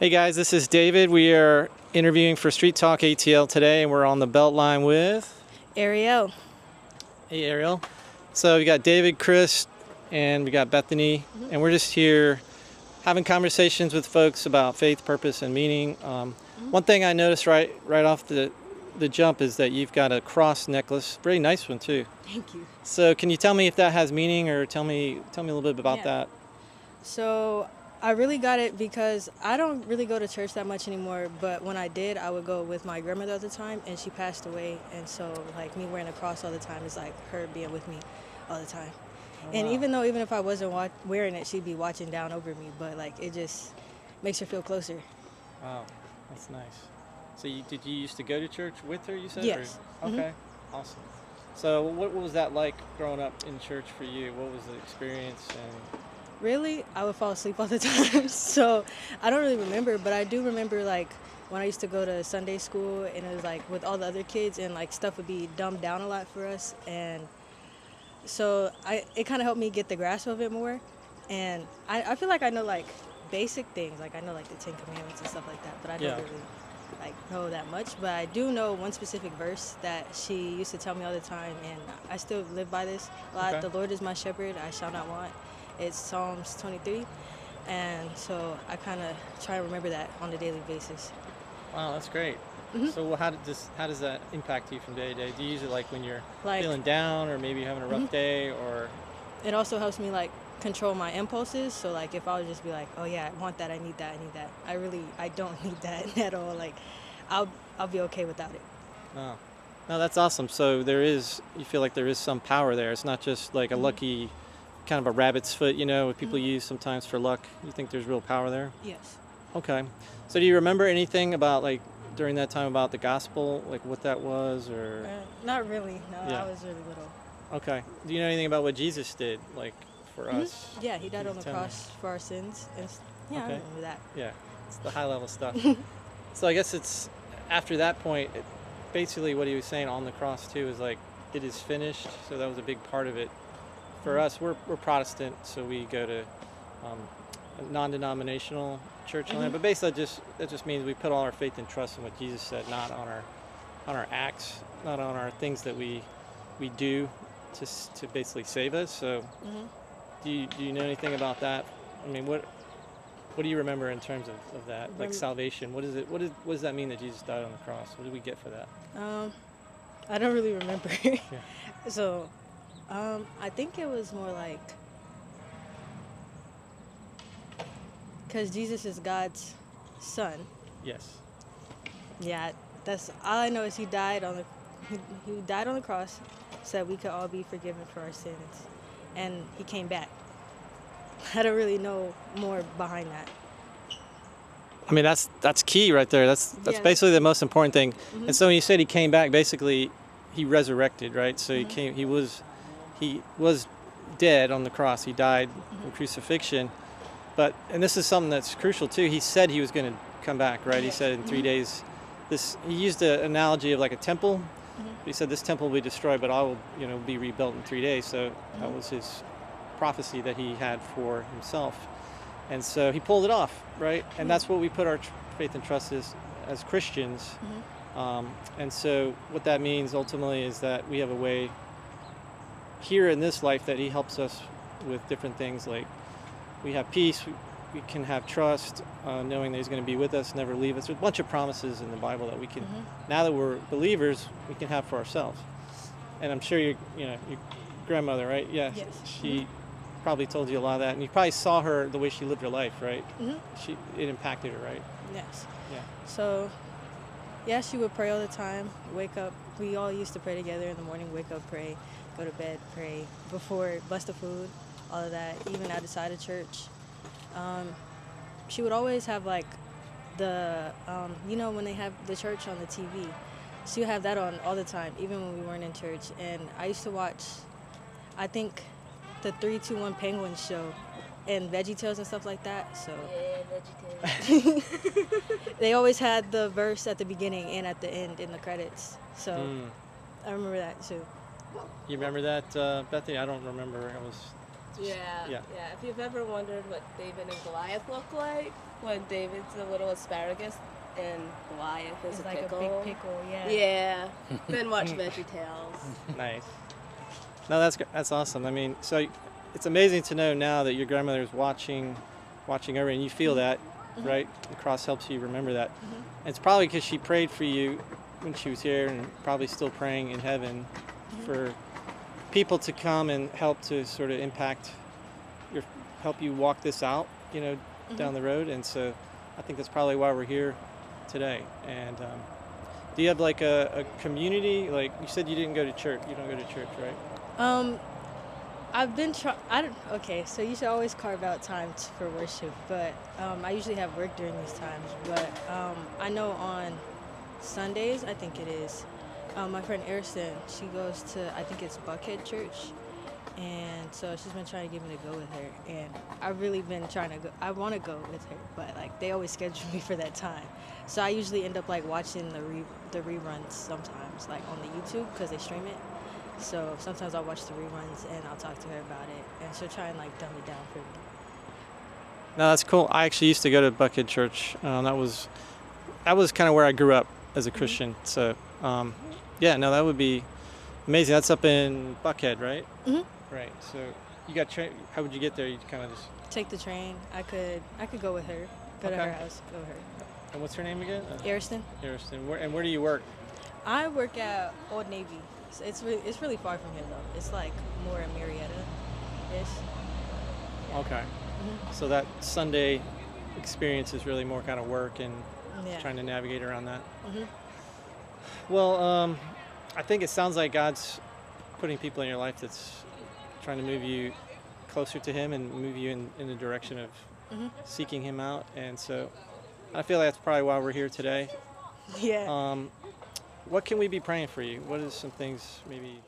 Hey guys, this is David. We are interviewing for Street Talk ATL today, and we're on the Beltline with Ariel. Hey Ariel. So we got David, Chris, and we got Bethany, and we're just here having conversations with folks about faith, purpose, and meaning. One thing I noticed right off the jump is that you've got a cross necklace, very nice one too. Thank you. So can you tell me if that has meaning, or tell me a little bit about that? So I really got it because I don't really go to church that much anymore, but when I did, I would go with my grandmother all the time, and she passed away, and so like me wearing a cross all the time is like her being with me all the time. Oh, And wow. even if I wasn't wearing it, she'd be watching down over me, but like it just makes her feel closer. Wow, that's nice. So did you used to go to church with her, you said? Yes. Or? Okay, awesome. So what was that like growing up in church for you? What was the experience? And Really, I would fall asleep all the time, so I don't really remember, but I do remember like when I used to go to Sunday school and it was like with all the other kids and like stuff would be dumbed down a lot for us, and so it kind of helped me get the grasp of it more, and I feel like I know like basic things, like I know like the Ten Commandments and stuff like that, but I don't yeah, really like know that much, but I do know one specific verse that she used to tell me all the time, and I still live by this a lot. okay, The Lord is my shepherd, I shall not want. It's Psalms 23, and so I kind of try to remember that on a daily basis. wow, that's great. hmm So how does that impact you from day to day? Do you use it like when you're Like, feeling down, or maybe you're having a mhm. rough day, or It also helps me like control my impulses. So like if I would just be like, oh yeah, I want that, I need that, I need that. I don't need that at all. Like I'll I'll be okay without it. no? No, that's awesome. So you feel like there is some power there. It's not just like a hmm lucky kind of a rabbit's foot, what people hmm use sometimes for luck. You think there's real power there? Yes. Okay. So do you remember anything about like during that time about the gospel, like what that was, or Not really. No, yeah? I was really little. Okay. Do you know anything about what Jesus did, like for hmm us? Yeah, he died Can on you the tell me? cross for our sins. Yeah, I Okay. remember that. Yeah. It's the high level stuff. So I guess it's after that point, basically what he was saying on the cross too is like it is finished. So that was a big part of it. For hmm us, we're Protestant, so we go to um, a non-denominational church on hmm that. But basically, that just means we put all our faith and trust in what Jesus said, not on our acts, not on our things that we do to basically save us. So, hmm do you know anything about that? I mean, what do you remember in terms of that, like Rem- salvation? What does that mean that Jesus died on the cross? What did we get for that? um, I don't really remember. Yeah. So, I think it was more like because Jesus is God's son. Yes. Yeah, that's all I know is he died on the cross so that we could all be forgiven for our sins, and he came back. I don't really know more behind that. I mean, that's key right there. That's Yeah. basically the most important thing. And Mhm. so when you said he came back, basically he resurrected, right? So Mhm. he was dead on the cross. He died in Mhm. crucifixion. And this is something that's crucial too. He said he was going to come back, right? He Yes. said in 3 Mhm. days. He used an analogy of like a temple. Mhm. He said this temple will be destroyed, but I will, be rebuilt in 3 days. So that Mhm. was his prophecy that he had for himself. And so he pulled it off, right? And Mhm. that's what we put our faith and trust as Christians. Mhm. And so what that means ultimately is that we have a way here in this life that he helps us with different things. Like we have peace, we can have trust, knowing that he's going to be with us, never leave us. There's a bunch of promises in the Bible that we can, Mhm. now that we're believers, we can have for ourselves. And I'm sure your grandmother, right? Yeah, Yes. she probably told you a lot of that, and you probably saw her the way she lived her life, right? Mhm. It impacted her, right? Yes. Yeah. So, yeah, she would pray all the time. Wake up. We all used to pray together in the morning. Wake up, pray. Go to bed, pray. Before, bless the food, all of that. Even outside of church. Um, she would always have like when they have the church on the TV. She would have that on all the time, even when we weren't in church. And I used to watch, I think, the 3-2-1 Penguins show and VeggieTales and stuff like that. So Yeah, vegetarian. they always had the verse at the beginning and at the end in the credits. So Mm. I remember that too. You remember that, Bethany? I don't remember. Yeah, Yeah. yeah. If you've ever wondered what David and Goliath look like, when David's a little asparagus and Goliath is It's a like pickle. a big pickle, yeah. Yeah. Then watch VeggieTales. Nice. No, that's awesome. I mean, so it's amazing to know now that your grandmother is watching over, and you feel that, right? The cross helps you remember that. And it's probably because she prayed for you when she was here, and probably still praying in heaven for people to come and help to sort of help you walk this out, down the road. And so I think that's probably why we're here today. And do you have like a community? Like you said, you didn't go to church. You don't go to church, right? I've been okay, so you should always carve out time for worship, but I usually have work during these times. But I know on Sundays, I think it is, my friend Ariel, she goes to, I think it's Buckhead Church, and so she's been trying to get me to go with her, and I've really been trying to go. I want to go with her, but like they always schedule me for that time, so I usually end up like watching the reruns sometimes, like on the YouTube because they stream it. So sometimes I'll watch the reruns and I'll talk to her about it, and she'll try and like dumb it down for me. No, that's cool. I actually used to go to Buckhead Church. That was kind of where I grew up as a Christian. So, yeah, no, that would be amazing. That's up in Buckhead, right? Mm-hmm. Right. So you got how would you get there? You kind of just Take the train. I could go with her. Go to Okay. her house. Go with her. And what's her name again? Ariston. Ariston. Where do you work? I work at Old Navy. So it's really far from here though. It's like more in Marietta-ish. Okay. So that Sunday experience is really more kind of work and Yeah. trying to navigate around that. Mhm. Well, I think it sounds like God's putting people in your life that's trying to move you closer to Him and move you in the direction of seeking Him out. And so I feel like that's probably why we're here today. Yeah. What can we be praying for you? What is some things maybe